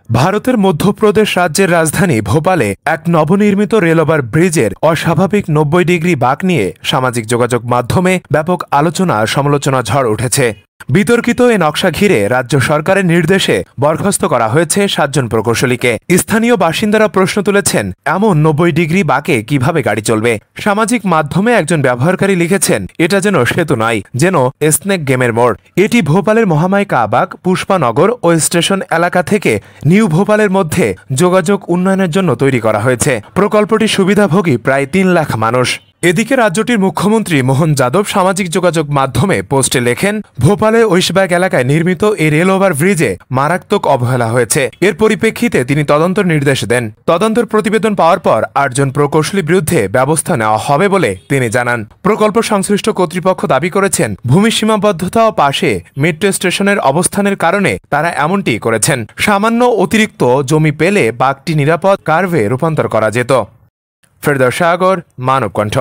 ভারতের মধ্যপ্রদেশ রাজ্যের রাজধানী ভোপালে এক নবনির্মিত রেলওভার ব্রিজের অস্বাভাবিক ৯০ ডিগ্রি বাঁক নিয়ে সামাজিক যোগাযোগ মাধ্যমে ব্যাপক আলোচনা সমালোচনা ঝড় উঠেছে। বিতর্কিত এ নকশা ঘিরে রাজ্য সরকারের নির্দেশে বরখাস্ত করা হয়েছে ৭ জন প্রকৌশলীকে। স্থানীয় বাসিন্দারা প্রশ্ন তুলেছেন, এমন ৯০ ডিগ্রি বাঁকে কিভাবে গাড়ি চলবে। সামাজিক মাধ্যমে একজন ব্যবহারকারী লিখেছেন, এটা যেন সেতু নয়, যেন স্নেক গেমের মোড়। এটি ভোপালের মহামায় কাবাগ, পুষ্পানগর ও স্টেশন এলাকা থেকে নিউ ভোপালের মধ্যে যোগাযোগ উন্নয়নের জন্য তৈরি করা হয়েছে। প্রকল্পটি সুবিধাভোগী প্রায় ৩ লাখ মানুষ। এদিকে রাজ্যটির মুখ্যমন্ত্রী মোহন যাদব সামাজিক যোগাযোগ মাধ্যমে পোস্টে লেখেন, ভোপালে ঐশবাগ এলাকায় নির্মিত এই রেল ওভার ব্রিজে মারাত্মক অবহেলা হয়েছে। এর পরিপ্রেক্ষিতে তিনি তদন্তের নির্দেশ দেন। তদন্তের প্রতিবেদন পাওয়ার পর ৮ জন প্রকৌশলীর বিরুদ্ধে ব্যবস্থা নেওয়া হবে বলে তিনি জানান। প্রকল্প সংশ্লিষ্ট কর্তৃপক্ষ দাবি করেছেন, ভূমি সীমাবদ্ধতা ও পাশে মেট্রো স্টেশনের অবস্থানের কারণে তারা এমনটি করেছেন। সামান্য অতিরিক্ত জমি পেলে বাঁকটি নিরাপদ কার্ভে রূপান্তর করা যেত। ফেরদৌস সাগর, মানবকণ্ঠ।